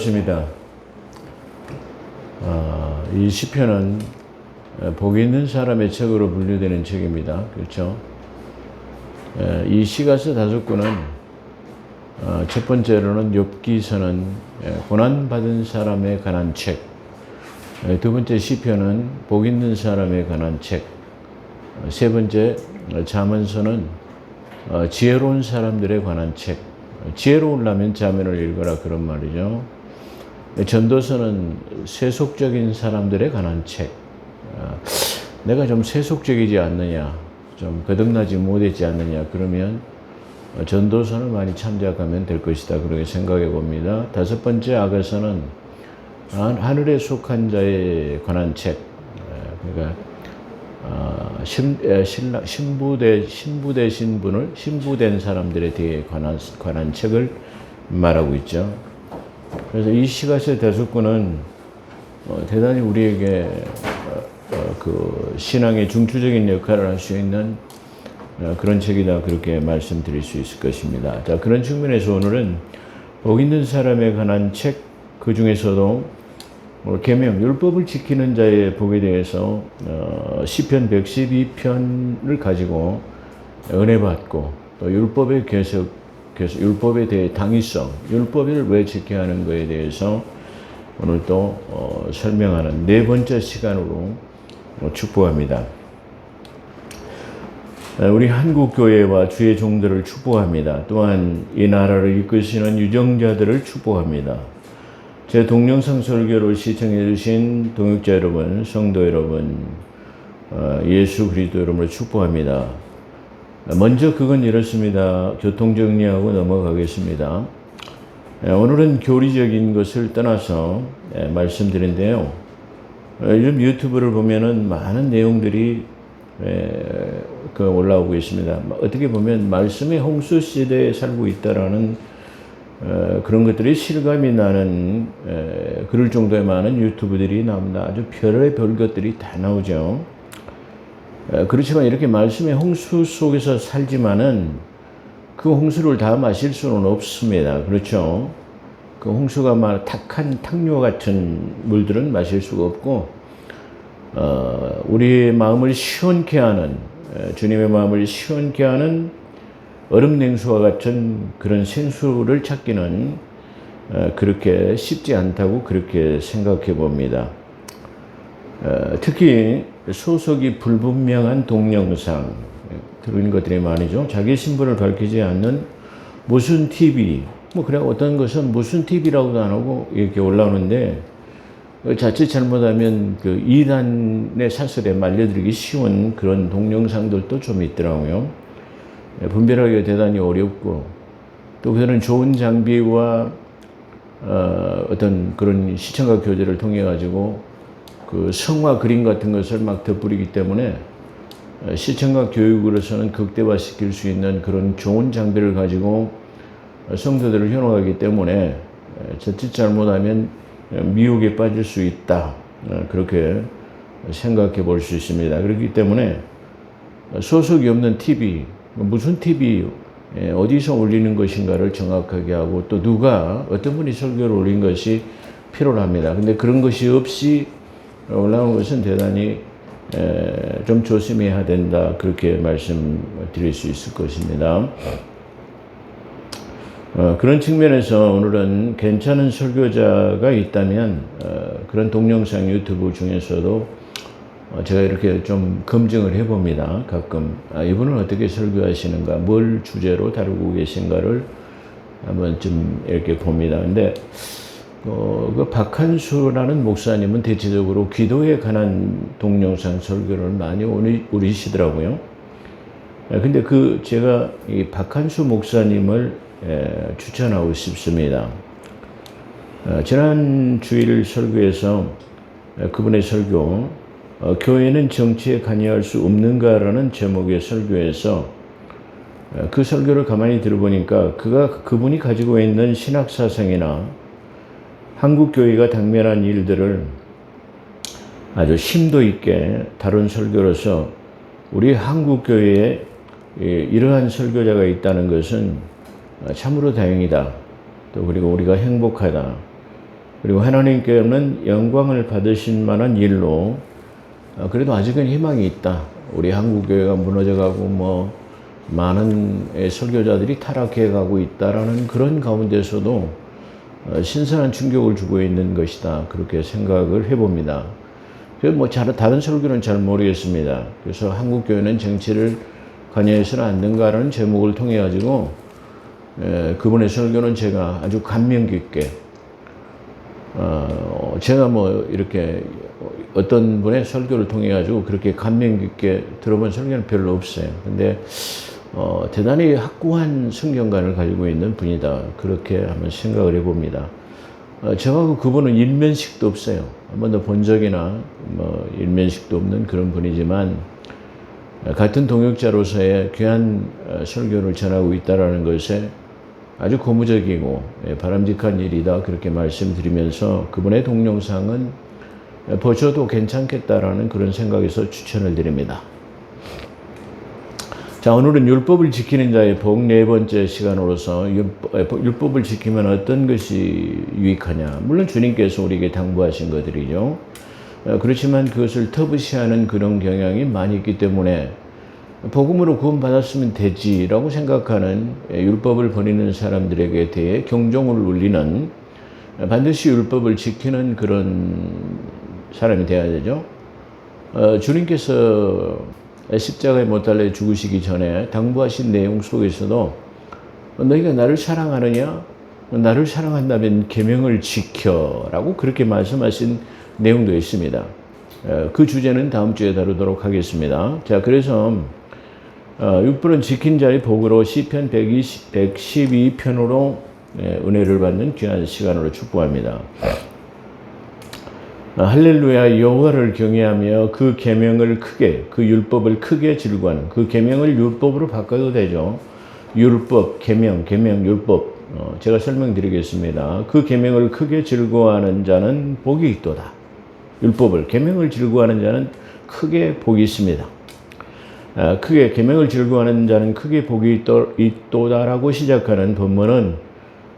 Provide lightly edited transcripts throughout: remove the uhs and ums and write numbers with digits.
반갑습니다. 이 시편은 복 있는 사람의 책으로 분류되는 책입니다. 그렇죠? 이 시가서 5권은 첫 번째로는 욥기서는 고난받은 사람에 관한 책, 두 번째 시편은 복 있는 사람에 관한 책, 세 번째 잠언서는 지혜로운 사람들에 관한 책, 지혜로우려면 잠언을 읽어라 그런 말이죠. 전도서는 세속적인 사람들에 관한 책, 내가 좀 세속적이지 않느냐, 좀 거듭나지 못했지 않느냐 그러면 전도서를 많이 참작하면 될 것이다 그렇게 생각해 봅니다. 다섯 번째 아가서는 하늘에 속한 자에 관한 책, 그러니까 신부된 사람들에 대해 관한 책을 말하고 있죠. 그래서 이 시가서 5권은 대단히 우리에게 그 신앙의 중추적인 역할을 할 수 있는 그런 책이다 그렇게 말씀드릴 수 있을 것입니다. 자, 그런 측면에서 오늘은 복 있는 사람에 관한 책, 그 중에서도 계명, 율법을 지키는 자의 복에 대해서 시편 112편을 가지고 은혜 받고 또 율법의 율법에 대해 당위성, 율법을 왜 지켜야 하는 것에 대해서 오늘 또 설명하는 네 번째 시간으로 축복합니다. 우리 한국교회와 주의 종들을 축복합니다. 또한 이 나라를 이끄시는 유정자들을 축복합니다. 제 동영상 설교를 시청해 주신 동역자 여러분, 성도 여러분, 예수 그리스도 여러분을 축복합니다. 먼저 그건 이렇습니다. 교통 정리하고 넘어가겠습니다. 오늘은 교리적인 것을 떠나서 말씀드린데요. 요즘 유튜브를 보면은 많은 내용들이 올라오고 있습니다. 어떻게 보면 말씀의 홍수 시대에 살고 있다라는 그런 것들이 실감이 나는 그럴 정도의 많은 유튜브들이 나옵니다. 아주 별의 것들이 다 나오죠. 그렇지만 이렇게 말씀의 홍수 속에서 살지만은 그 홍수를 다 마실 수는 없습니다. 그렇죠? 그 홍수가 탁한 탕료 같은 물들은 마실 수가 없고, 우리의 마음을 시원케 하는, 주님의 마음을 시원케 하는 얼음 냉수와 같은 그런 생수를 찾기는 그렇게 쉽지 않다고 그렇게 생각해 봅니다. 특히 소속이 불분명한 동영상, 그런 것들이 많이죠. 자기 신분을 밝히지 않는 무슨 TV, 그래 어떤 것은 무슨 TV라고도 안 하고 이렇게 올라오는데 자칫 잘못하면 그 이단의 사슬에 말려들기 쉬운 그런 동영상들도 좀 있더라고요. 분별하기가 대단히 어렵고 또 그들은 좋은 장비와 어떤 그런 시청각 교제를 통해 가지고 그 성화 그림 같은 것을 막 덧부리기 때문에 시청각 교육으로서는 극대화시킬 수 있는 그런 좋은 장비를 가지고 성도들을 현혹하기 때문에 자칫 잘못하면 미혹에 빠질 수 있다. 그렇게 생각해 볼 수 있습니다. 그렇기 때문에 소속이 없는 TV, 무슨 TV, 어디서 올리는 것인가를 정확하게 하고 또 누가, 어떤 분이 설교를 올린 것이 필요합니다. 근데 그런 것이 없이 올라온 것은 대단히 좀 조심해야 된다. 그렇게 말씀드릴 수 있을 것입니다. 그런 측면에서 오늘은 괜찮은 설교자가 있다면 그런 동영상 유튜브 중에서도 제가 이렇게 좀 검증을 해봅니다. 가끔 이분은 어떻게 설교하시는가, 뭘 주제로 다루고 계신가를 한번 좀 이렇게 봅니다. 근데 그 박한수라는 목사님은 대체적으로 기도에 관한 동영상 설교를 많이 올리시더라고요. 근데 제가 이 박한수 목사님을 추천하고 싶습니다. 지난 주일 설교에서 그분의 설교, 교회는 정치에 관여할 수 없는가라는 제목의 설교에서 그 설교를 가만히 들어보니까 그분이 가지고 있는 신학사상이나 한국교회가 당면한 일들을 아주 심도 있게 다룬 설교로서 우리 한국교회에 이러한 설교자가 있다는 것은 참으로 다행이다. 또 그리고 우리가 행복하다. 그리고 하나님께는 영광을 받으신 만한 일로 그래도 아직은 희망이 있다. 우리 한국교회가 무너져가고 많은 설교자들이 타락해가고 있다라는 그런 가운데서도 신선한 충격을 주고 있는 것이다. 그렇게 생각을 해봅니다. 다른 설교는 잘 모르겠습니다. 그래서 한국교회는 정치를 관여해서는 안 된다라는 제목을 통해 가지고 그분의 설교는 제가 아주 감명 깊게 제가 이렇게 어떤 분의 설교를 통해 가지고 그렇게 감명 깊게 들어본 설교는 별로 없어요. 근데 대단히 확고한 성경관을 가지고 있는 분이다. 그렇게 한번 생각을 해봅니다. 저하고 그분은 일면식도 없어요. 한 번도 본 적이나 일면식도 없는 그런 분이지만 같은 동역자로서의 귀한 설교를 전하고 있다는 것에 아주 고무적이고 바람직한 일이다. 그렇게 말씀드리면서 그분의 동영상은 보셔도 괜찮겠다라는 그런 생각에서 추천을 드립니다. 자, 오늘은 율법을 지키는 자의 복 네 번째 시간으로서 율법을 지키면 어떤 것이 유익하냐. 물론 주님께서 우리에게 당부하신 것들이죠. 그렇지만 그것을 터부시하는 그런 경향이 많이 있기 때문에 복음으로 구원받았으면 되지라고 생각하는 율법을 버리는 사람들에게 대해 경종을 울리는 반드시 율법을 지키는 그런 사람이 되어야 되죠. 주님께서 십자가에 못 달려 죽으시기 전에 당부하신 내용 속에서도 너희가 나를 사랑하느냐? 나를 사랑한다면 계명을 지켜라고 그렇게 말씀하신 내용도 있습니다. 그 주제는 다음 주에 다루도록 하겠습니다. 자, 그래서 율법은 지킨 자의 복으로 시편 112편으로 은혜를 받는 귀한 시간으로 축복합니다. 할렐루야. 여호와를 경외하며 그 계명을 크게, 그 율법을 크게 즐거워하는, 그 계명을 율법으로 바꿔도 되죠. 율법, 계명, 율법. 제가 설명드리겠습니다. 그 계명을 크게 즐거워하는 자는 복이 있도다. 율법을, 계명을 즐거워하는 자는 크게 복이 있습니다. 크게 계명을 즐거워하는 자는 크게 복이 있도다라고 시작하는 본문은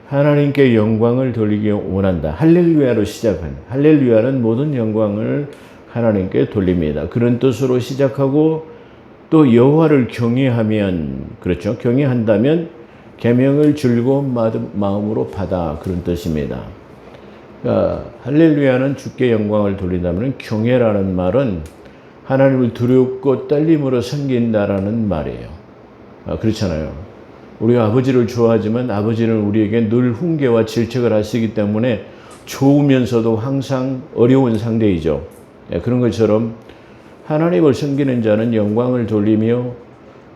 하나님께 영광을 돌리기 원한다. 할렐루야로 시작한, 할렐루야는 모든 영광을 하나님께 돌립니다. 그런 뜻으로 시작하고 또 여호와를 경외하면, 그렇죠. 경외한다면 계명을 즐거운 마음으로 받아, 그런 뜻입니다. 그러니까 할렐루야는 주께 영광을 돌린다면 경외라는 말은 하나님을 두렵고 떨림으로 섬긴다라는 말이에요. 그렇잖아요. 우리가 아버지를 좋아하지만 아버지는 우리에게 늘 훈계와 질책을 하시기 때문에 좋으면서도 항상 어려운 상대이죠. 그런 것처럼 하나님을 섬기는 자는 영광을 돌리며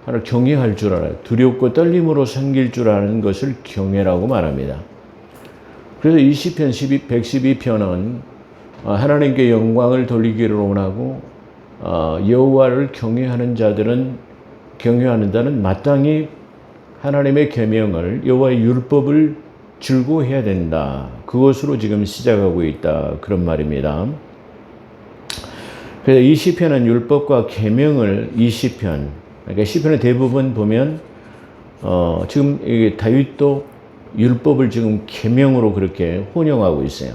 하나님을 경외할 줄 알아요. 두렵고 떨림으로 섬길 줄 아는 것을 경외라고 말합니다. 그래서 이 시편 112편은 하나님께 영광을 돌리기를 원하고 여호와를 경외하는 자는 마땅히 하나님의 계명을, 여호와의 율법을 즐거워해야 된다. 그것으로 지금 시작하고 있다. 그런 말입니다. 그래서 이 시편은 율법과 계명을, 이 시편, 그러니까 시편의 대부분 보면 지금 다윗도 율법을 지금 계명으로 그렇게 혼용하고 있어요.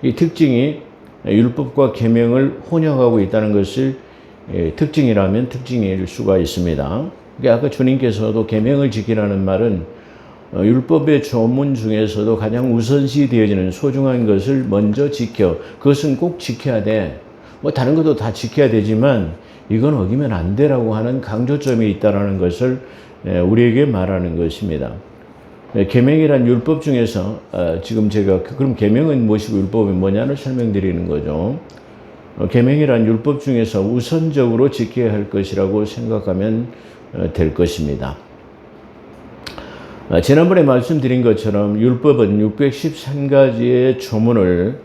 이 특징이 율법과 계명을 혼용하고 있다는 것을 특징이라면 특징일 수가 있습니다. 아까 주님께서도 계명을 지키라는 말은 율법의 조문 중에서도 가장 우선시 되어지는 소중한 것을 먼저 지켜. 그것은 꼭 지켜야 돼. 다른 것도 다 지켜야 되지만 이건 어기면 안 되라고 하는 강조점이 있다는 것을 우리에게 말하는 것입니다. 계명이란 율법 중에서 지금 제가 그럼 계명은 무엇이고 율법이 뭐냐를 설명드리는 거죠. 계명이란 율법 중에서 우선적으로 지켜야 할 것이라고 생각하면 될 것입니다. 지난번에 말씀드린 것처럼 율법은 613가지의 조문을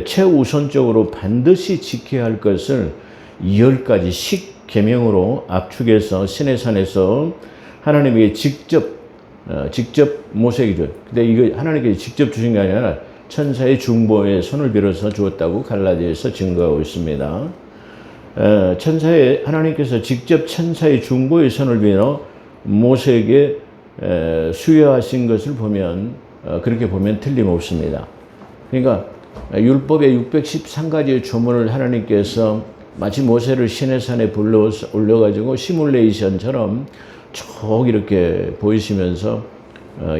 최우선적으로 반드시 지켜야 할 것을 10가지씩 계명으로 압축해서 시내산에서 하나님에게 직접 모세에게 줬. 근데 이거 하나님께 직접 주신 게 아니라 천사의 중보에 손을 빌어서 주었다고 갈라디아에서 증거하고 있습니다. 하나님께서 직접 천사의 중보의 손을 빌어 모세에게 수여하신 것을 보면 그렇게 보면 틀림없습니다. 그러니까 율법의 613가지의 조문을 하나님께서 마치 모세를 시내산에 불러 올려가지고 시뮬레이션처럼 쭉 이렇게 보이시면서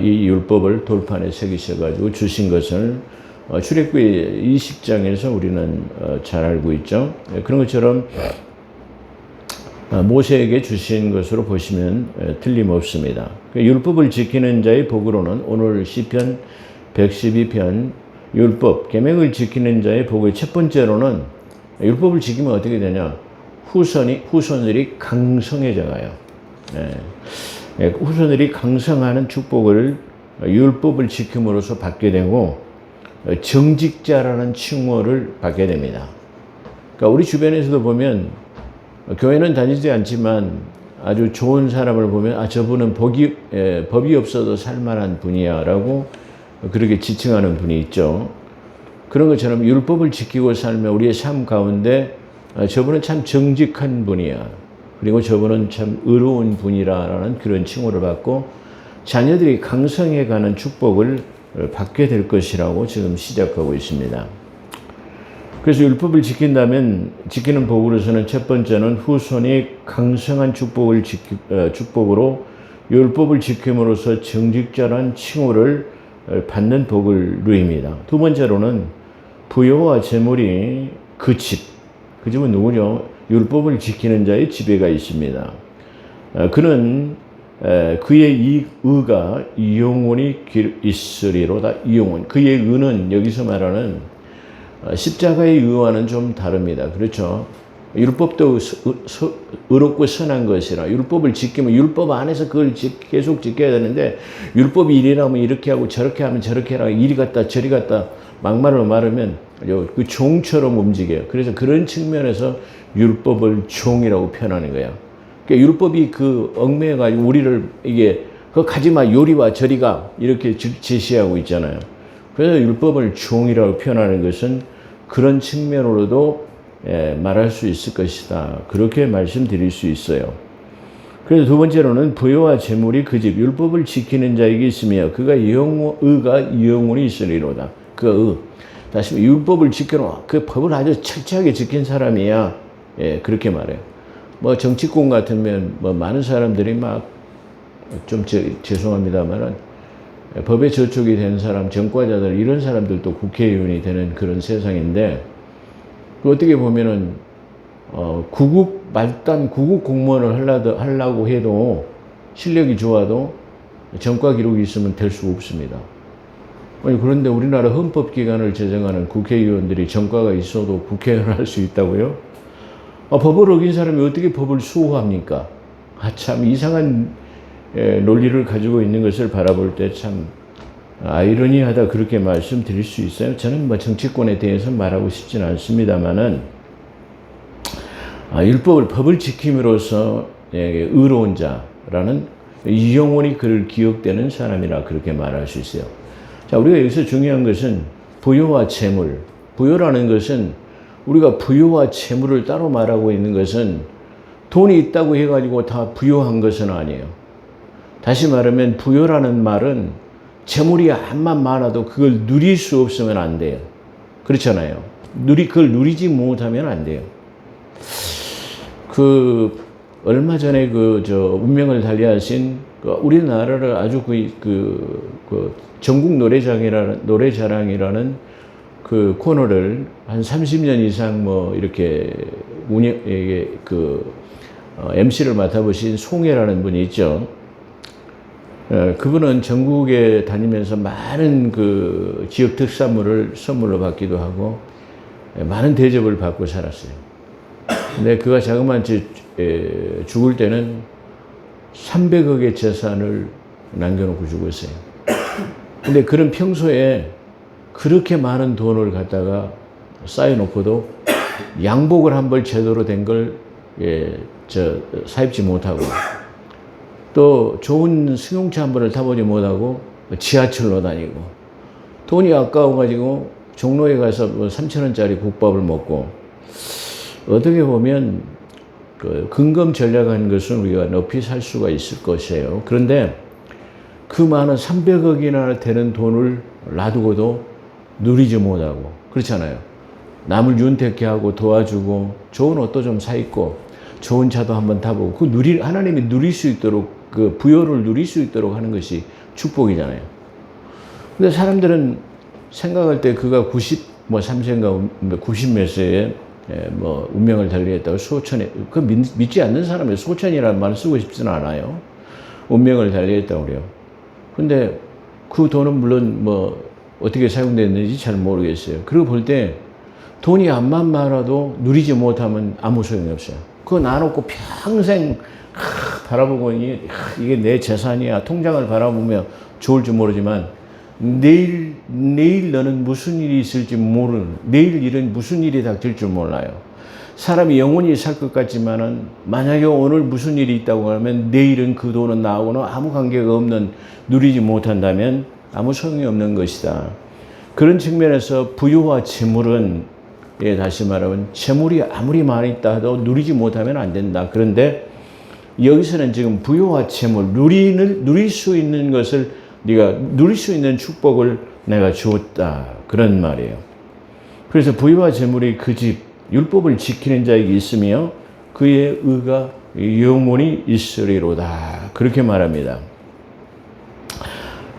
이 율법을 돌판에 새기셔가지고 주신 것을 출애굽기 20장에서 우리는 잘 알고 있죠. 그런 것처럼 모세에게 주신 것으로 보시면 틀림없습니다. 율법을 지키는 자의 복으로는 오늘 시편 112편 율법, 계명을 지키는 자의 복의 첫 번째로는 율법을 지키면 어떻게 되냐? 후손들이 강성해져 가요. 후손들이 강성하는 축복을 율법을 지킴으로써 받게 되고 정직자라는 칭호를 받게 됩니다. 그러니까 우리 주변에서도 보면 교회는 다니지 않지만 아주 좋은 사람을 보면 저분은 법이 없어도 살만한 분이야 라고 그렇게 지칭하는 분이 있죠. 그런 것처럼 율법을 지키고 살면 우리의 삶 가운데 저분은 참 정직한 분이야. 그리고 저분은 참 의로운 분이라는 그런 칭호를 받고 자녀들이 강성해가는 축복을 받게 될 것이라고 지금 시작하고 있습니다. 그래서 율법을 지킨다면 지키는 복으로서는 첫 번째는 후손이 강성한 축복으로 율법을 지킴으로써 정직자란 칭호를 받는 복을 누립니다. 두 번째로는 부요와 재물이 그 집은 누구죠? 율법을 지키는 자의 지배가 있습니다. 그는 그의 의가 영원히 있으리로다. 영원. 그의 의는 여기서 말하는 십자가의 의와는 좀 다릅니다. 그렇죠? 율법도 의롭고 선한 것이라 율법을 지키면 율법 안에서 그걸 계속 지켜야 되는데 율법이 이리라면 이렇게 하고 저렇게 하면 저렇게 하라 이리 갔다 저리 갔다 막말로 말하면 그 종처럼 움직여요. 그래서 그런 측면에서 율법을 종이라고 표현하는 거야. 그러니까 율법이 그 얽매여가지고 우리를 이게 그거 가지마 요리와 저리가 이렇게 제시하고 있잖아요. 그래서 율법을 종이라고 표현하는 것은 그런 측면으로도 말할 수 있을 것이다. 그렇게 말씀드릴 수 있어요. 그래서 두 번째로는 부요와 재물이 그 집 율법을 지키는 자에게 있으며 그가 의가 영원히 있으리로다. 다시 율법을 지켜놓아. 그 법을 아주 철저하게 지킨 사람이야. 그렇게 말해요. 뭐 정치권 같으면 뭐 많은 사람들이 막 좀 죄송합니다만은 법에 저촉이 된 사람, 전과자들 이런 사람들도 국회의원이 되는 그런 세상인데 어떻게 보면은 말단 구급 공무원을 하려고 해도 실력이 좋아도 전과 기록이 있으면 될 수가 없습니다. 그런데 우리나라 헌법기관을 제정하는 국회의원들이 전과가 있어도 국회의원을 할 수 있다고요? 법을 어긴 사람이 어떻게 법을 수호합니까? 참 이상한 논리를 가지고 있는 것을 바라볼 때 참 아이러니하다 그렇게 말씀드릴 수 있어요. 저는 뭐 정치권에 대해서 말하고 싶지는 않습니다만은 법을 지킴으로써 의로운 자라는 영원히 그를 기억되는 사람이라 그렇게 말할 수 있어요. 자, 우리가 여기서 중요한 것은 부요와 재물. 부요라는 것은 우리가 부요와 재물을 따로 말하고 있는 것은 돈이 있다고 해가지고 다 부요한 것은 아니에요. 다시 말하면 부요라는 말은 재물이 암만 많아도 그걸 누릴 수 없으면 안 돼요. 그렇잖아요. 그걸 누리지 못하면 안 돼요. 얼마 전에 운명을 달리하신 우리나라를 아주 전국 노래자랑이라는 그 코너를 한 30년 이상 이렇게 MC를 맡아보신 송혜라는 분이 있죠. 그분은 전국에 다니면서 많은 지역 특산물을 선물로 받기도 하고 많은 대접을 받고 살았어요. 근데 그가 자그마치 죽을 때는 300억의 재산을 남겨놓고 죽었어요. 근데 그런 평소에 그렇게 많은 돈을 갖다가 쌓여놓고도 양복을 한 벌 제대로 된 걸 사입지 못하고 또 좋은 승용차 한 번을 타보지 못하고 지하철로 다니고 돈이 아까워가지고 종로에 가서 3,000원짜리 국밥을 먹고 어떻게 보면 근검 전략한 것은 우리가 높이 살 수가 있을 것이에요. 그런데 그 많은 300억이나 되는 돈을 놔두고도 누리지 못하고 그렇잖아요. 남을 윤택케 하고 도와주고 좋은 옷도 좀 사 입고 좋은 차도 한번 타보고 하나님이 누릴 수 있도록 그 부요를 누릴 수 있도록 하는 것이 축복이잖아요. 근데 사람들은 생각할 때 그가 93세인가 90 몇 세에 뭐 운명을 달리했다고 수천에 그 믿지 않는 사람이 소천이라는 말을 쓰고 싶지는 않아요. 운명을 달리했다고 그래요. 근데 그 돈은 물론 뭐 어떻게 사용됐는지 잘 모르겠어요. 그리고 볼 때 돈이 암만 많아도 누리지 못하면 아무 소용이 없어요. 그거 놔놓고 평생 바라보고 이게 내 재산이야 통장을 바라보며 좋을지 모르지만 내일 너는 무슨 일이 있을지 모르는 내일 일은 무슨 일이 닥칠 줄 몰라요. 사람이 영원히 살 것 같지만은 만약에 오늘 무슨 일이 있다고 하면 내일은 그 돈은 나하고는 아무 관계가 없는 누리지 못한다면 아무 소용이 없는 것이다. 그런 측면에서 부유와 재물은 다시 말하면 재물이 아무리 많이 있다 해도 누리지 못하면 안 된다. 그런데 여기서는 지금 부유와 재물 누릴 수 있는 것을 네가 누릴 수 있는 축복을 내가 주었다. 그런 말이에요. 그래서 부유와 재물이 그 집 율법을 지키는 자에게 있으며 그의 의가 영원히 있으리로다. 그렇게 말합니다.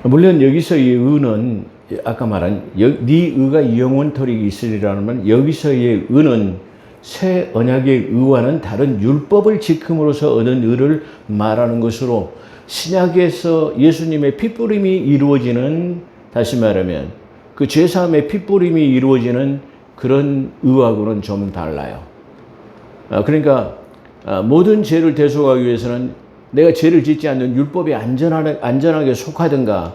물론 여기서 이 의는 아까 말한 네 의가 영원토록 있으리라는 말 여기서의 의는 새 언약의 의와는 다른 율법을 지킴으로써 얻은 의를 말하는 것으로 신약에서 예수님의 핏부림이 이루어지는 다시 말하면 그 죄사함의 핏부림이 이루어지는 그런 의하고는 좀 달라요. 그러니까 모든 죄를 대속하기 위해서는 내가 죄를 짓지 않는 율법에 안전하게 속하든가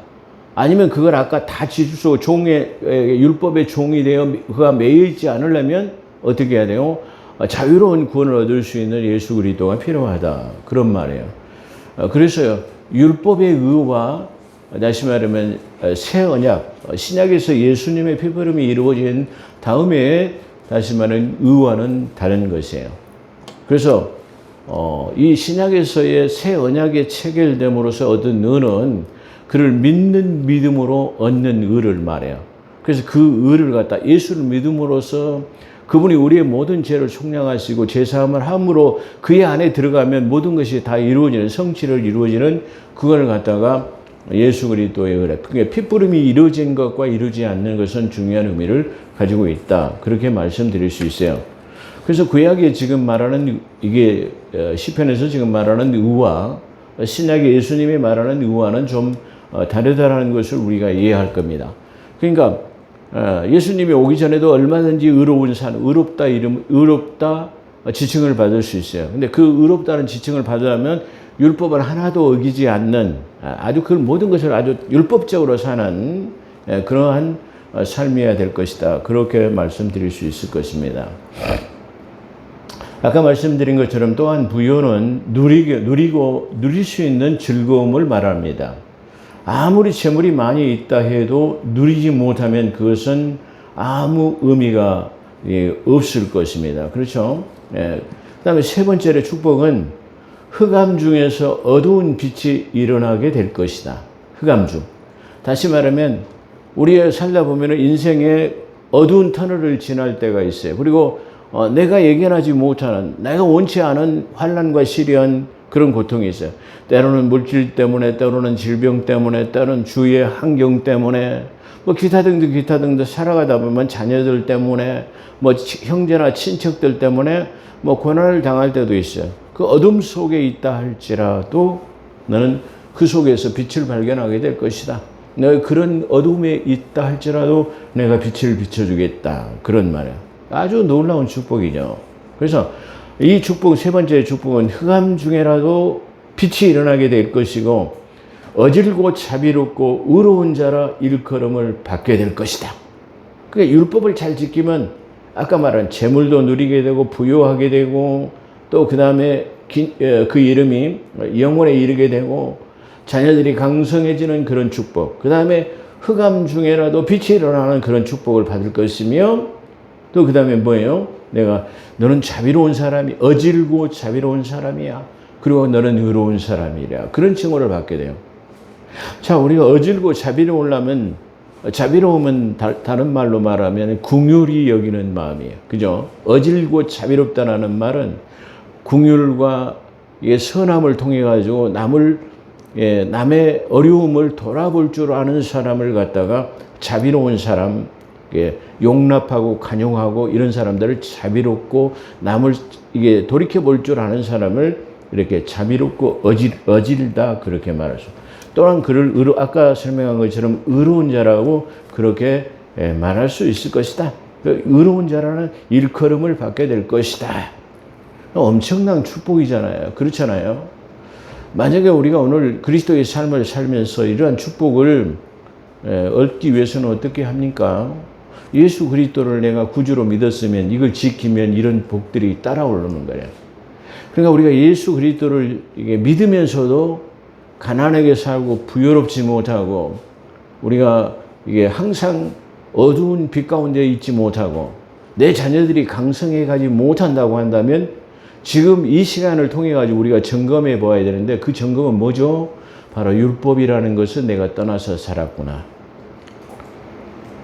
아니면 그걸 아까 다 지수소 율법의 종이 되어 그가 매여 있지 않으려면 어떻게 해야 돼요? 자유로운 구원을 얻을 수 있는 예수 그리스도가 필요하다. 그런 말이에요. 그래서요, 율법의 의와 다시 말하면 새 언약, 신약에서 예수님의 피부름이 이루어진 다음에 다시 말하는 의와는 다른 것이에요. 그래서 이 신약에서의 새 언약에 체결됨으로써 얻은 의는 그를 믿는 믿음으로 얻는 의를 말해요. 그래서 그 의를 갖다 예수를 믿음으로써 그분이 우리의 모든 죄를 속량하시고 죄사함을 함으로 그의 안에 들어가면 모든 것이 다 이루어지는 성취를 이루어지는 그걸 갖다가 예수 그리스도의 의라. 그러니까 핏부림이 이루어진 것과 이루어지지 않는 것은 중요한 의미를 가지고 있다. 그렇게 말씀드릴 수 있어요. 그래서 구약에 지금 말하는 이게 시편에서 지금 말하는 의와 신약의 예수님이 말하는 의와는 좀 다르다라는 것을 우리가 이해할 겁니다. 그러니까 예수님이 오기 전에도 얼마든지 의롭다 지칭을 받을 수 있어요. 근데 그 의롭다는 지칭을 받으려면 율법을 하나도 어기지 않는 아주 그 모든 것을 아주 율법적으로 사는 그러한 삶이어야 될 것이다. 그렇게 말씀드릴 수 있을 것입니다. 아까 말씀드린 것처럼 또한 부요는 누릴 수 있는 즐거움을 말합니다. 아무리 재물이 많이 있다 해도 누리지 못하면 그것은 아무 의미가 없을 것입니다. 그렇죠? 그 다음에 세 번째로 축복은 흑암 중에서 어두운 빛이 일어나게 될 것이다. 흑암 중. 다시 말하면 우리의 살다 보면 인생의 어두운 터널을 지날 때가 있어요. 그리고 내가 예견하지 못하는, 내가 원치 않은 환난과 시련, 그런 고통이 있어요. 때로는 물질 때문에, 때로는 질병 때문에, 때로는 주위의 환경 때문에, 뭐 기타 등등 살아가다 보면 자녀들 때문에, 뭐 형제나 친척들 때문에 뭐 고난을 당할 때도 있어요. 그 어둠 속에 있다 할지라도 너는 그 속에서 빛을 발견하게 될 것이다. 너가 그런 어둠에 있다 할지라도 내가 빛을 비춰주겠다. 그런 말이에요. 아주 놀라운 축복이죠. 그래서 이 축복, 세 번째 축복은 흑암 중에라도 빛이 일어나게 될 것이고 어질고 자비롭고 의로운 자라 일컬음을 받게 될 것이다. 그러니까 율법을 잘 지키면 아까 말한 재물도 누리게 되고 부유하게 되고 또 그 다음에 그 이름이 영원에 이르게 되고 자녀들이 강성해지는 그런 축복, 그 다음에 흑암 중에라도 빛이 일어나는 그런 축복을 받을 것이며 또 그 다음에 뭐예요? 너는 자비로운 사람이, 어질고 자비로운 사람이야. 그리고 너는 의로운 사람이라. 그런 칭호를 받게 돼요. 자, 우리가 어질고 자비로우려면 자비로움은 다른 말로 말하면 긍휼히 여기는 마음이에요. 그죠? 어질고 자비롭다라는 말은 긍휼과 선함을 통해 가지고 남의 어려움을 돌아볼 줄 아는 사람을 갖다가 자비로운 사람, 용납하고 간용하고 이런 사람들을 자비롭고 남을 돌이켜 볼 줄 아는 사람을 이렇게 자비롭고 어질다 그렇게 말하죠. 또한 그를 아까 설명한 것처럼 의로운 자라고 그렇게 말할 수 있을 것이다. 의로운 자라는 일컬음을 받게 될 것이다. 엄청난 축복이잖아요. 그렇잖아요. 만약에 우리가 오늘 그리스도의 삶을 살면서 이러한 축복을 얻기 위해서는 어떻게 합니까? 예수 그리스도를 내가 구주로 믿었으면 이걸 지키면 이런 복들이 따라오는 거예요. 그러니까 우리가 예수 그리스도를 믿으면서도 가난하게 살고 부유롭지 못하고 우리가 항상 어두운 빛 가운데 있지 못하고 내 자녀들이 강성해 가지 못한다고 한다면 지금 이 시간을 통해 가지고 우리가 점검해 봐야 되는데 그 점검은 뭐죠? 바로 율법이라는 것을 내가 떠나서 살았구나.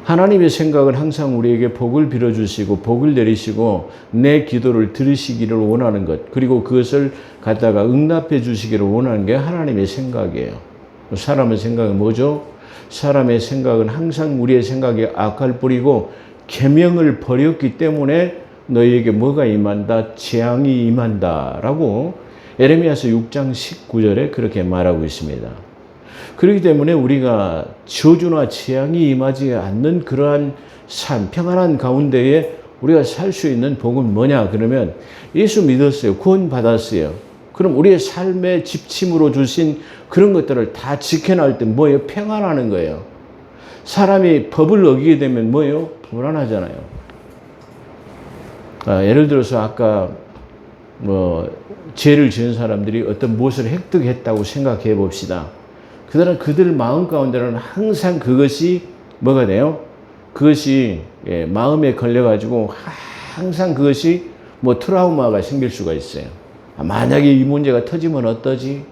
하나님의 생각은 항상 우리에게 복을 빌어주시고 복을 내리시고 내 기도를 들으시기를 원하는 것 그리고 그것을 갖다가 응답해 주시기를 원하는 게 하나님의 생각이에요. 사람의 생각은 뭐죠? 사람의 생각은 항상 우리의 생각이 악할 뿌리고 계명을 버렸기 때문에 너희에게 뭐가 임한다? 재앙이 임한다 라고 에레미야서 6장 19절에 그렇게 말하고 있습니다. 그렇기 때문에 우리가 저주나 재앙이 임하지 않는 그러한 삶, 평안한 가운데에 우리가 살 수 있는 복은 뭐냐? 그러면 예수 믿었어요. 구원 받았어요. 그럼 우리의 삶의 지침으로 주신 그런 것들을 다 지켜낼 때 뭐예요? 평안하는 거예요. 사람이 법을 어기게 되면 뭐예요? 불안하잖아요. 예를 들어서 아까 죄를 지은 사람들이 어떤 무엇을 획득했다고 생각해 봅시다. 그들 마음 가운데는 항상 그것이 뭐가 돼요? 그것이 마음에 걸려가지고 항상 그것이 트라우마가 생길 수가 있어요. 만약에 이 문제가 터지면 어떠지?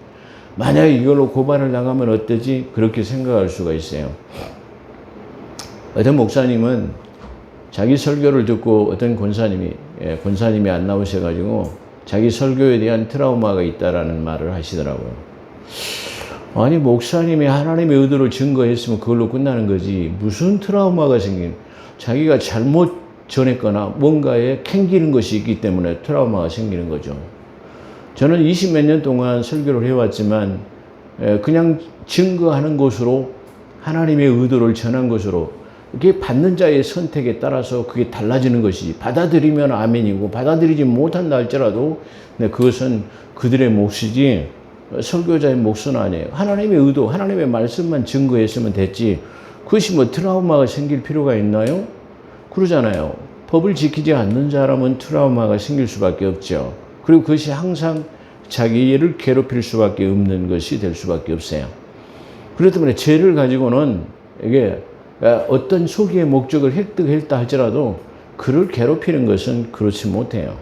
만약에 이걸로 고발을 당하면 어떠지? 그렇게 생각할 수가 있어요. 어떤 목사님은 자기 설교를 듣고 어떤 권사님이 안 나오셔가지고 자기 설교에 대한 트라우마가 있다라는 말을 하시더라고요. 아니 목사님이 하나님의 의도를 증거했으면 그걸로 끝나는 거지 무슨 트라우마가 자기가 잘못 전했거나 뭔가에 캥기는 것이 있기 때문에 트라우마가 생기는 거죠. 저는 20몇 년 동안 설교를 해왔지만 그냥 증거하는 것으로 하나님의 의도를 전한 것으로 이게 받는 자의 선택에 따라서 그게 달라지는 것이지 받아들이면 아멘이고 받아들이지 못한다 할지라도 그것은 그들의 몫이지 설교자의 몫은 아니에요. 하나님의 의도, 하나님의 말씀만 증거했으면 됐지 그것이 트라우마가 생길 필요가 있나요? 그러잖아요. 법을 지키지 않는 사람은 트라우마가 생길 수밖에 없죠. 그리고 그것이 항상 자기를 괴롭힐 수밖에 없는 것이 될 수밖에 없어요. 그렇기 때문에 죄를 가지고는 이게 어떤 소기의 목적을 획득했다 할지라도 그를 괴롭히는 것은 그렇지 못해요.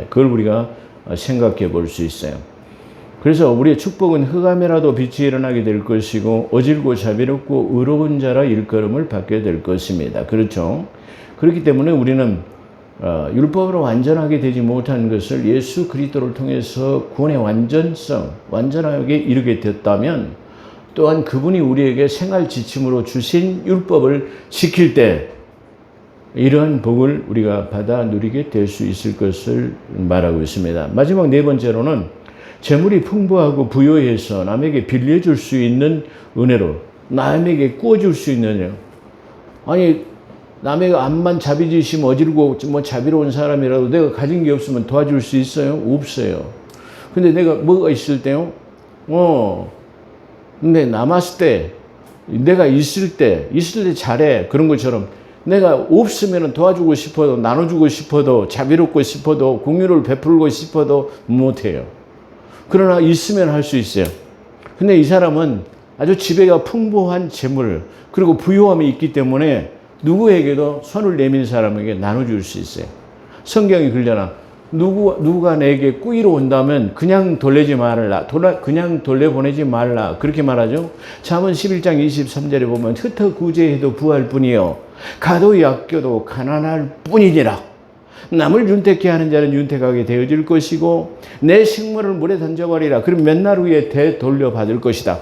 그걸 우리가 생각해 볼 수 있어요. 그래서 우리의 축복은 흑암에라도 빛이 일어나게 될 것이고 어질고 자비롭고 의로운 자라 일컬음을 받게 될 것입니다. 그렇죠? 그렇기 때문에 우리는 율법으로 완전하게 되지 못한 것을 예수 그리스도를 통해서 구원의 완전하게 이루게 됐다면 또한 그분이 우리에게 생활 지침으로 주신 율법을 지킬 때 이러한 복을 우리가 받아 누리게 될 수 있을 것을 말하고 있습니다. 마지막 네 번째로는 재물이 풍부하고 부유해서 남에게 빌려줄 수 있는 은혜로 남에게 구워줄 수 있는 은혜로 아니 남의 암만 자비지심 어질고 자비로운 사람이라도 내가 가진 게 없으면 도와줄 수 있어요? 없어요. 근데 내가 뭐가 있을 때요? 근데 남았을 때 내가 있을 때 잘해 그런 것처럼 내가 없으면 도와주고 싶어도 나눠주고 싶어도 자비롭고 싶어도 긍휼을 베풀고 싶어도 못해요. 그러나 있으면 할 수 있어요. 근데 이 사람은 아주 지배가 풍부한 재물 그리고 부유함이 있기 때문에 누구에게도 손을 내민 사람에게 나눠줄 수 있어요. 성경이 그러잖아. 누가 내게 꾸이러 온다면 그냥 돌리지 말라. 그냥 돌려보내지 말라. 그렇게 말하죠. 잠언 11장 23절에 보면 흩어 구제해도 부할 뿐이요 가도 약겨도 가난할 뿐이니라. 남을 윤택케 하는 자는 윤택하게 되어질 것이고 내 식물을 물에 던져버리라. 그럼 몇 날 후에 되돌려받을 것이다.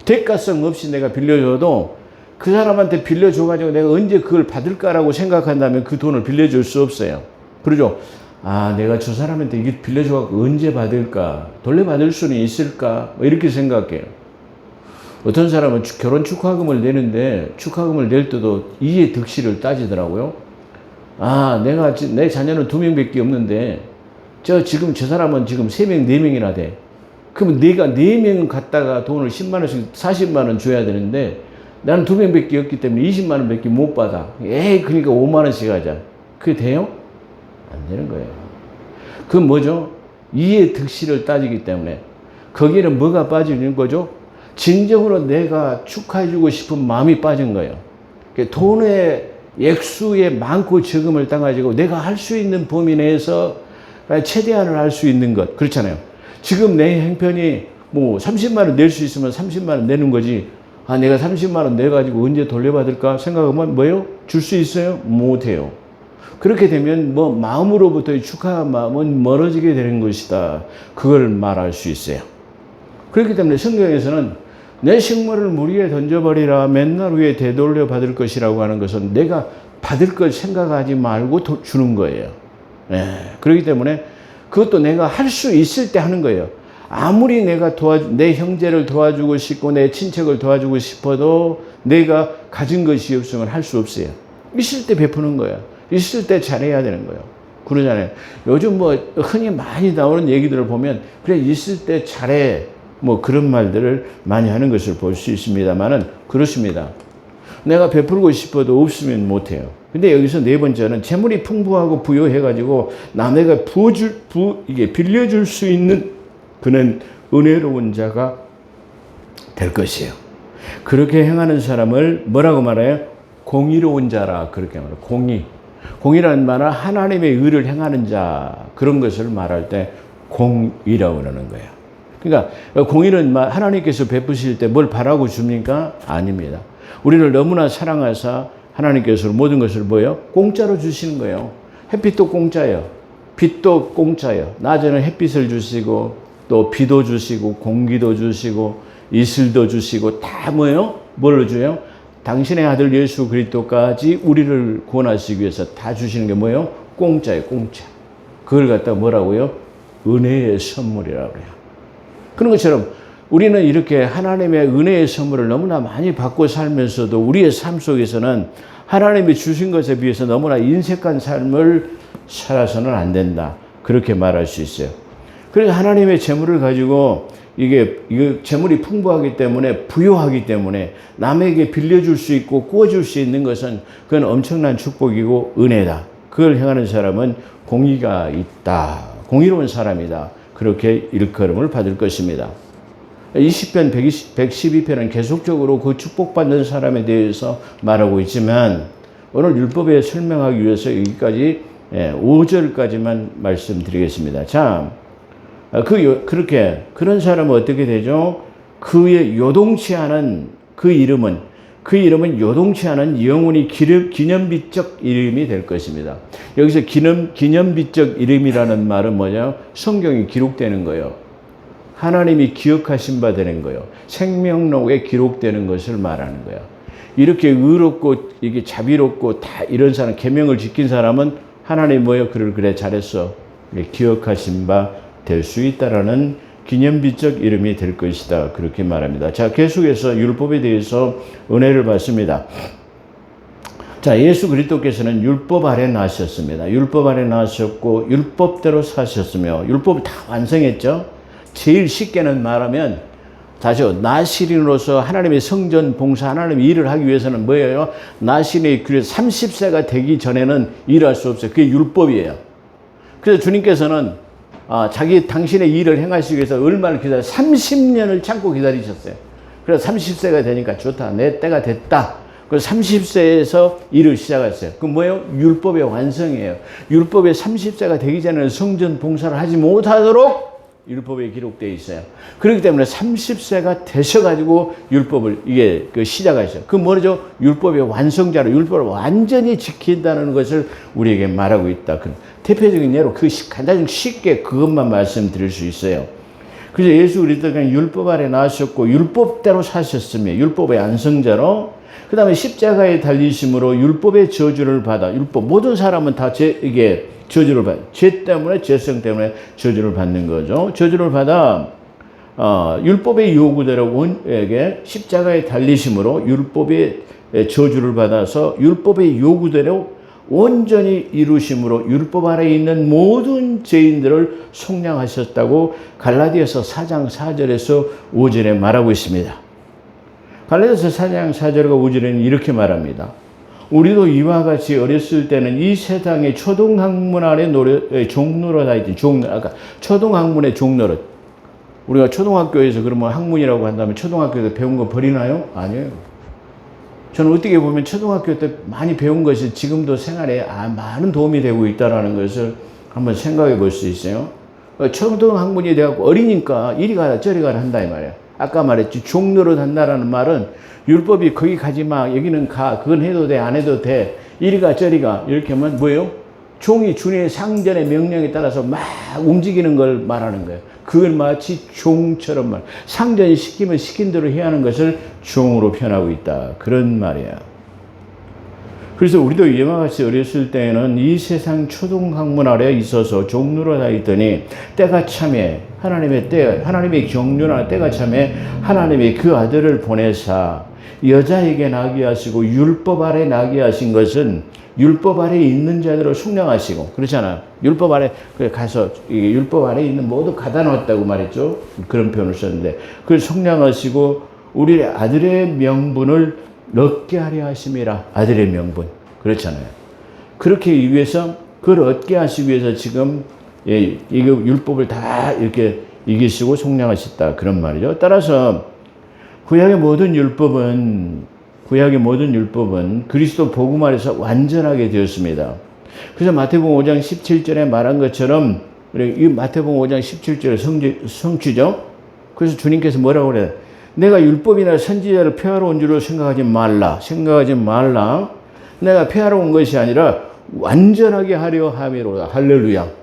대가성 없이 내가 빌려줘도 그 사람한테 빌려줘가지고 내가 언제 그걸 받을까라고 생각한다면 그 돈을 빌려줄 수 없어요. 그러죠. 아, 내가 저 사람한테 이게 빌려줘갖고 언제 받을까? 돌려받을 수는 있을까? 뭐 이렇게 생각해요. 어떤 사람은 결혼 축하금을 내는데 축하금을 낼 때도 이해 득실을 따지더라고요. 아, 내 자녀는 2명밖에 없는데 지금 저 사람은 지금 3명, 4명이나 돼. 그러면 내가 4명 갖다가 돈을 10만 원씩 40만 원 줘야 되는데 나는 2명밖에 없기 때문에 20만 원밖에 못 받아. 그러니까 5만 원씩 하자. 그게 돼요? 안 되는 거예요. 그건 뭐죠? 이해 득실을 따지기 때문에 거기는 뭐가 빠지는 거죠? 진정으로 내가 축하해주고 싶은 마음이 빠진 거예요. 돈의 액수에 많고 적음을 따가지고 내가 할 수 있는 범위 내에서 최대한을 할 수 있는 것. 그렇잖아요. 지금 내 형편이 뭐 30만 원 낼 수 있으면 30만 원 내는 거지. 아, 내가 30만 원 내가지고 언제 돌려받을까 생각하면 뭐예요? 줄 수 있어요? 못해요. 그렇게 되면 뭐 마음으로부터의 축하 마음은 멀어지게 되는 것이다. 그걸 말할 수 있어요. 그렇기 때문에 성경에서는 내 식물을 물 위에 던져버리라. 맨날 후에 되돌려 받을 것이라고 하는 것은 내가 받을 걸 생각하지 말고 주는 거예요. 그렇기 때문에 그것도 내가 할 수 있을 때 하는 거예요. 아무리 내가 내 형제를 도와주고 싶고 내 친척을 도와주고 싶어도 내가 가진 것이 없으면 할 수 없어요. 있을 때 베푸는 거야. 있을 때 잘해야 되는 거예요. 그러잖아요. 요즘 뭐 흔히 많이 나오는 얘기들을 보면 그래 있을 때 잘해. 뭐 그런 말들을 많이 하는 것을 볼 수 있습니다만은 그렇습니다. 내가 베풀고 싶어도 없으면 못해요. 근데 여기서 네 번째는 재물이 풍부하고 부요해가지고 남에게 이게 빌려줄 수 있는 그는 은혜로운 자가 될 것이에요. 그렇게 행하는 사람을 뭐라고 말해요? 공의로운 자라 그렇게 말해요. 공의라는 말은 하나님의 의를 행하는 자 그런 것을 말할 때 공의라고 그러는 거예요. 그러니까 공의는 하나님께서 베푸실 때 뭘 바라고 줍니까? 아닙니다. 우리를 너무나 사랑하사 하나님께서 모든 것을 뭐예요? 공짜로 주시는 거예요. 햇빛도 공짜예요. 빛도 공짜예요. 낮에는 햇빛을 주시고 또 비도 주시고 공기도 주시고 이슬도 주시고 다 뭐예요? 뭘 줘요? 당신의 아들 예수 그리스도까지 우리를 구원하시기 위해서 다 주시는 게 뭐예요? 공짜예요. 공짜. 그걸 갖다 뭐라고요? 은혜의 선물이라고 그래요. 그런 것처럼 우리는 이렇게 하나님의 은혜의 선물을 너무나 많이 받고 살면서도 우리의 삶 속에서는 하나님이 주신 것에 비해서 너무나 인색한 삶을 살아서는 안 된다. 그렇게 말할 수 있어요. 그래서 하나님의 재물을 가지고 이게 재물이 풍부하기 때문에 부요하기 때문에 남에게 빌려줄 수 있고 구워줄 수 있는 것은 그건 엄청난 축복이고 은혜다. 그걸 행하는 사람은 공의가 있다. 공의로운 사람이다. 그렇게 일컬음을 받을 것입니다. 20편, 112편은 계속적으로 그 축복받는 사람에 대해서 말하고 있지만 오늘 율법에 설명하기 위해서 여기까지 5절까지만 말씀드리겠습니다. 자, 그렇게 그런 사람은 어떻게 되죠? 그의 요동치 않은 그 이름은 요동치 않은 영원히 기념비적 이름이 될 것입니다. 여기서 기념비적 이름이라는 말은 뭐냐? 성경에 기록되는 거예요. 하나님이 기억하신 바 되는 거예요. 생명록에 기록되는 것을 말하는 거예요. 이렇게 의롭고 이게 자비롭고 다 이런 사람 계명을 지킨 사람은 하나님 뭐예요? 그래 잘했어. 기억하신 바 될 수 있다라는 기념비적 이름이 될 것이다. 그렇게 말합니다. 자, 계속해서 율법에 대해서 은혜를 받습니다. 자, 예수 그리스도께서는 율법 아래 나셨습니다. 율법 아래 나셨고 율법대로 사셨으며 율법을 다 완성했죠. 제일 쉽게는 말하면 다시요. 나시린으로서 하나님의 성전 봉사 하나님의 일을 하기 위해서는 뭐예요? 나시린의 30세가 되기 전에는 일할 수 없어요. 그게 율법이에요. 그래서 주님께서는 당신의 일을 행하시기 위해서 얼마나 30년을 참고 기다리셨어요. 그래서 30세가 되니까 좋다. 내 때가 됐다. 그 30세에서 일을 시작했어요. 그 뭐예요? 율법의 완성이에요. 율법의 30세가 되기 전에는 성전 봉사를 하지 못하도록 율법에 기록되어 있어요. 그렇기 때문에 30세가 되셔가지고 율법을 이게 그 시작하셨어요. 그 뭐죠? 율법의 완성자로 율법을 완전히 지킨다는 것을 우리에게 말하고 있다. 그 대표적인 예로 간단히 쉽게 그것만 말씀드릴 수 있어요. 그래서 예수 그리스도가 율법 아래 나셨고 율법대로 사셨으며 율법의 완성자로 그 다음에 십자가에 달리심으로 율법의 저주를 받아 율법 모든 사람은 다 이게 저주를 받아 죄 때문에 죄성 때문에 저주를 받는 거죠. 저주를 받아 율법의 요구대로 원에게 십자가에 달리심으로 율법의 저주를 받아서 율법의 요구대로 온전히 이루심으로 율법 아래에 있는 모든 죄인들을 속량하셨다고 갈라디아서 4장 4절에서 5절에 말하고 있습니다. 갈라디아서 4장 4절과 5절에는 이렇게 말합니다. 우리도 이와 같이 어렸을 때는 이 세상의 초등학문 아래 종로로 다니던 초등학문의 종로로 우리가 초등학교에서 그러면 학문이라고 한다면 초등학교에서 배운 거 버리나요? 아니에요. 저는 어떻게 보면 초등학교 때 많이 배운 것이 지금도 생활에 많은 도움이 되고 있다는 것을 한번 생각해 볼 수 있어요. 초등학문이 돼갖고 어리니까 이리 가라 저리 가라 한다 이 말이야. 아까 말했지 종로로 단다라는 말은 율법이 거기 가지 마 여기는 가 그건 해도 돼 안 해도 돼 이리 가 저리 가 이렇게 하면 뭐예요? 종이 주님의 상전의 명령에 따라서 막 움직이는 걸 말하는 거예요. 그걸 마치 종처럼 말 상전이 시키면 시킨 대로 해야 하는 것을 종으로 표현하고 있다 그런 말이야. 그래서 우리도 이와 같이 어렸을 때에는 이 세상 초등학문 아래에 있어서 종로로 다 있더니 때가 참에 하나님의 경륜하는 때가 참에 하나님이 그 아들을 보내사 여자에게 나게 하시고 율법 아래 나게 하신 것은 율법 아래 있는 자들을 속량하시고 그렇잖아요. 율법 아래 가서 율법 아래 있는 모두 가다 놨다고 말했죠. 그런 표현을 썼는데 그걸 속량하시고 우리 아들의 명분을 얻게 하려 하심이라. 아들의 명분 그렇잖아요. 그렇게 위해서 그걸 얻게 하시기 위해서 지금 이거 율법을 다 이렇게 이기시고 속량하셨다 그런 말이죠. 따라서 구약의 모든 율법은 그리스도 복음 안에서 완전하게 되었습니다. 그래서 마태복음 5장 17절에 말한 것처럼 이 마태복음 5장 17절의 성취죠. 그래서 주님께서 뭐라고 그래요? 내가 율법이나 선지자를 폐하러 온 줄로 생각하지 말라. 내가 폐하러 온 것이 아니라 완전하게 하려 함이로다. 할렐루야.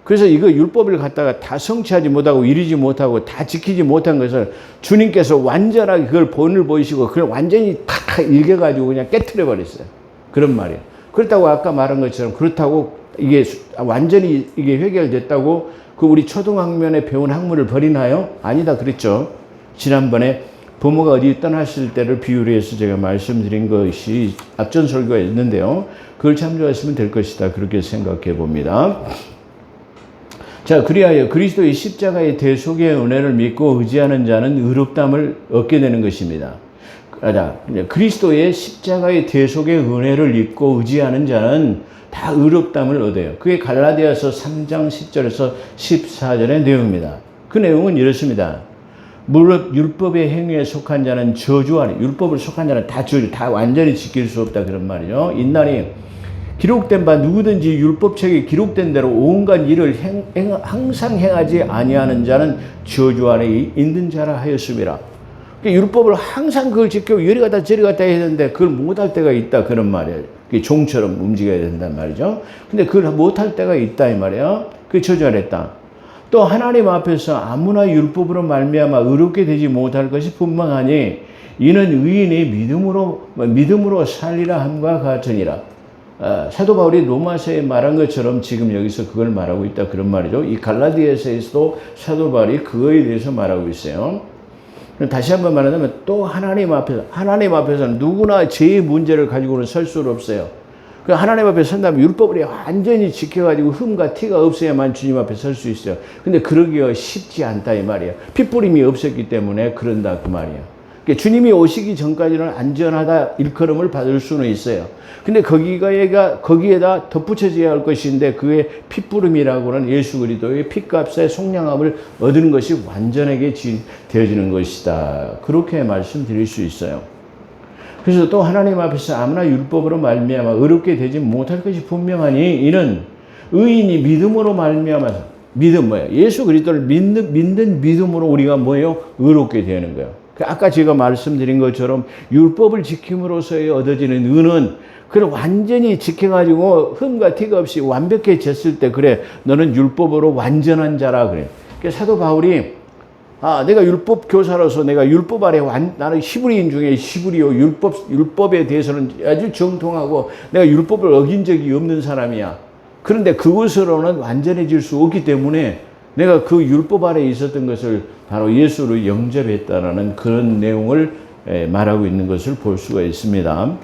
그래서 이거 율법을 갖다가 다 성취하지 못하고 이루지 못하고 다 지키지 못한 것을 주님께서 완전하게 그걸 본을 보이시고 그걸 완전히 다 읽어가지고 그냥 깨트려 버렸어요. 그런 말이에요. 그렇다고 아까 말한 것처럼 그렇다고 이게 완전히 이게 해결됐다고 그 우리 초등학년에 배운 학문을 버리나요? 아니다 그랬죠. 지난번에 부모가 어디 떠났을 때를 비유로 해서 제가 말씀드린 것이 앞전 설교가 있는데요. 그걸 참조하시면 될 것이다. 그렇게 생각해 봅니다. 자, 그리하여 그리스도의 십자가의 대속의 은혜를 믿고 의지하는 자는 의롭다함을 얻게 되는 것입니다. 그리스도의 십자가의 대속의 은혜를 믿고 의지하는 자는 다 의롭다함을 얻어요. 그게 갈라디아서 3장 10절에서 14절의 내용입니다. 그 내용은 이렇습니다. 무릇 율법의 행위에 속한 자는 저주 아래, 율법을 속한 자는 다 저주, 다 완전히 지킬 수 없다 그런 말이죠. 인날이 기록된 바 누구든지 율법책에 기록된 대로 온갖 일을 항상 행하지 아니하는 자는 저주 아래 있는 자라 하였음이라. 그러니까 율법을 항상 그걸 지키고 이리 갔다 저리 갔다 해야 되는데 그걸 못할 때가 있다 그런 말이에요. 종처럼 움직여야 된단 말이죠. 근데 그걸 못할 때가 있다 이 말이에요. 그게 저주 아래 있다. 또 하나님 앞에서 아무나 율법으로 말미암아 의롭게 되지 못할 것이 분명하니 이는 의인이 믿음으로 살리라 함과 같으니라. 사도 바울이 로마서에 말한 것처럼 지금 여기서 그걸 말하고 있다 그런 말이죠. 이 갈라디아서에서도 사도 바울이 그거에 대해서 말하고 있어요. 다시 한번 말하자면 또 하나님 앞에서는 누구나 죄의 문제를 가지고는 설 수 없어요. 하나님 앞에 선다면 율법을 완전히 지켜가지고 흠과 티가 없어야만 주님 앞에 설 수 있어요. 근데 그러기가 쉽지 않다 이 말이에요. 핏부림이 없었기 때문에 그런다 그 말이에요. 그러니까 주님이 오시기 전까지는 안전하다 일컬음을 받을 수는 있어요. 근데 거기에다 덧붙여져야 할 것인데 그의 핏부름이라고는 예수 그리스도의 핏값의 속량함을 얻는 것이 완전하게 되어지는 것이다. 그렇게 말씀드릴 수 있어요. 그래서 또 하나님 앞에서 아무나 율법으로 말미암아 의롭게 되지 못할 것이 분명하니 이는 의인이 믿음으로 말미암아서 믿음 뭐예요? 예수 그리스도를 믿는 믿음으로 우리가 뭐예요? 의롭게 되는 거예요. 아까 제가 말씀드린 것처럼 율법을 지킴으로써 얻어지는 의는 그걸 완전히 지켜가지고 흠과 티가 없이 완벽해졌을 때 그래 너는 율법으로 완전한 자라 그래. 그래서 사도 바울이 내가 율법 교사로서 내가 율법 아래 나는 히브리인 중에 히브리요 율법에 대해서는 아주 정통하고 내가 율법을 어긴 적이 없는 사람이야. 그런데 그것으로는 완전해질 수 없기 때문에 내가 그 율법 아래 있었던 것을 바로 예수로 영접했다라는 그런 내용을 말하고 있는 것을 볼 수가 있습니다.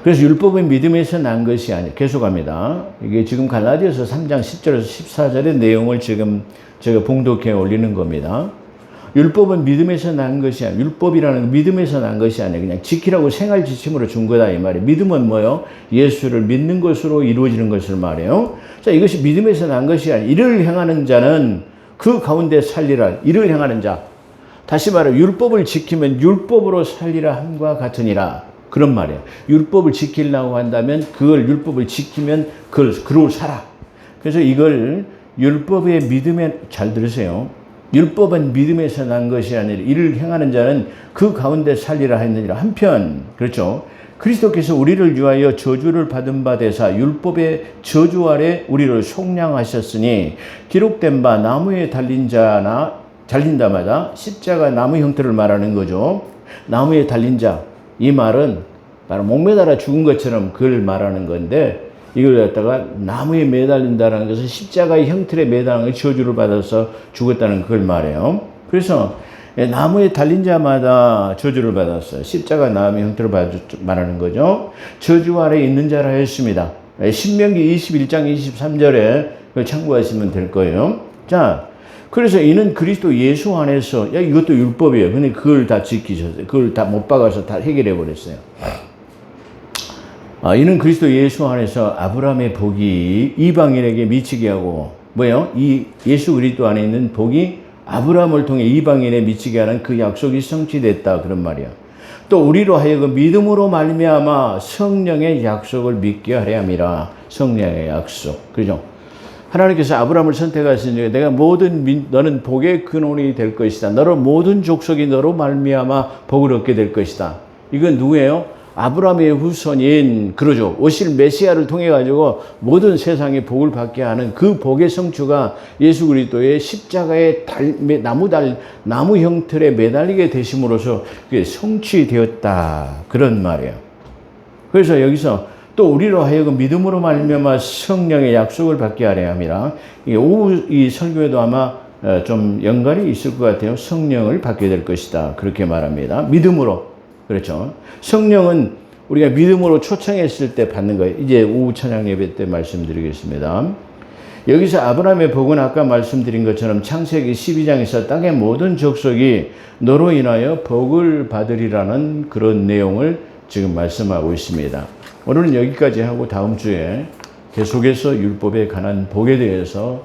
그래서 율법은 믿음에서 난 것이 아니라 계속합니다. 이게 지금 갈라디아서 3장 10절에서 14절의 내용을 지금 제가 봉독해 올리는 겁니다. 율법은 믿음에서 난 것이 아니라 율법이라는 믿음에서 난 것이 아니라 그냥 지키라고 생활 지침으로 준 거다 이 말이에요. 믿음은 뭐요? 예수를 믿는 것으로 이루어지는 것을 말해요. 자, 이것이 믿음에서 난 것이 아니라 이를 행하는 자는 그 가운데 살리라. 이를 행하는 자. 다시 말해 율법을 지키면 율법으로 살리라 함과 같으니라. 그런 말이에요. 율법을 지키려고 한다면 그걸 율법을 지키면 그걸 살아. 그래서 이걸 율법의 믿음에 잘 들으세요. 율법은 믿음에서 난 것이 아니라 이를 행하는 자는 그 가운데 살리라 했느니라. 한편 그렇죠. 그리스도께서 우리를 위하여 저주를 받은 바 되사 율법의 저주 아래 우리를 속량하셨으니 기록된 바 나무에 달린다마다 십자가 나무 형태를 말하는 거죠. 나무에 달린 자. 이 말은 바로 목매달아 죽은 것처럼 그걸 말하는 건데 이걸 갖다가 나무에 매달린다는 것은 십자가의 형틀에 매달린 걸 저주를 받아서 죽었다는 그걸 말해요. 그래서 나무에 달린 자마다 저주를 받았어요. 십자가 나무의 형태를 말하는 거죠. 저주 아래 있는 자라 했습니다. 신명기 21장 23절에 그걸 참고하시면 될 거예요. 자, 그래서 이는 그리스도 예수 안에서 이것도 율법이에요. 근데 그걸 다 지키셨어요. 그걸 다 못 박아서 다 해결해 버렸어요. 이는 그리스도 예수 안에서 아브라함의 복이 이방인에게 미치게 하고 뭐예요? 이 예수 그리스도 안에 있는 복이 아브라함을 통해 이방인에 미치게 하는 그 약속이 성취됐다 그런 말이야. 또 우리로 하여금 믿음으로 말미암아 성령의 약속을 믿게 하려 함이라. 성령의 약속. 그죠? 하나님께서 아브라함을 선택하시니 내가 너는 복의 근원이 될 것이다. 너로 모든 족속이 너로 말미암아 복을 얻게 될 것이다. 이건 누구예요? 아브라함의 후손인 그러죠. 오실 메시아를 통해 가지고 모든 세상에 복을 받게 하는 그 복의 성취가 예수 그리스도의 십자가의 나무 형틀에 매달리게 되심으로써 그게 성취되었다. 그런 말이에요. 그래서 여기서 또 우리로 하여금 믿음으로 말미암아 성령의 약속을 받게 하려 함이라. 오후 이 설교에도 아마 좀 연관이 있을 것 같아요. 성령을 받게 될 것이다. 그렇게 말합니다. 믿음으로. 그렇죠. 성령은 우리가 믿음으로 초청했을 때 받는 거예요. 이제 오후 찬양 예배 때 말씀드리겠습니다. 여기서 아브라함의 복은 아까 말씀드린 것처럼 창세기 12장에서 땅의 모든 족속이 너로 인하여 복을 받으리라는 그런 내용을 지금 말씀하고 있습니다. 오늘은 여기까지 하고 다음 주에 계속해서 율법에 관한 복에 대해서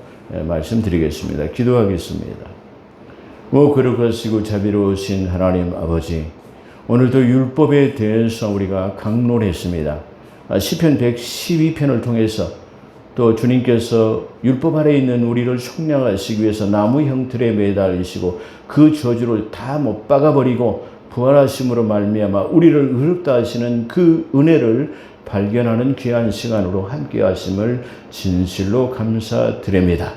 말씀드리겠습니다. 기도하겠습니다. 거룩하시고 자비로우신 하나님 아버지, 오늘도 율법에 대해서 우리가 강론했습니다. 시편 112편을 통해서 또 주님께서 율법 아래 있는 우리를 속량하시기 위해서 나무 형틀에 매달리시고 그 저주를 다 못 박아버리고 부활하심으로 말미암아 우리를 의롭다 하시는 그 은혜를 발견하는 귀한 시간으로 함께 하심을 진실로 감사드립니다.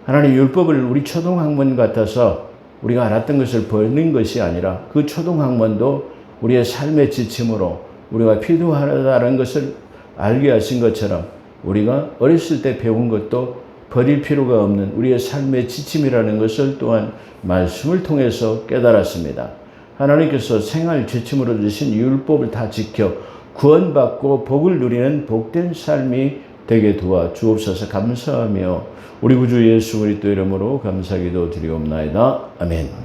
하나님, 율법을 우리 초등학문 같아서 우리가 알았던 것을 버리는 것이 아니라 그 초등학문도 우리의 삶의 지침으로 우리가 필요하다는 것을 알게 하신 것처럼 우리가 어렸을 때 배운 것도 버릴 필요가 없는 우리의 삶의 지침이라는 것을 또한 말씀을 통해서 깨달았습니다. 하나님께서 생활 지침으로 주신 율법을 다 지켜 구원받고 복을 누리는 복된 삶이 되게 도와 주옵소서. 감사하며 우리 구주 예수 그리스도 이름으로 감사기도 드리옵나이다. 아멘.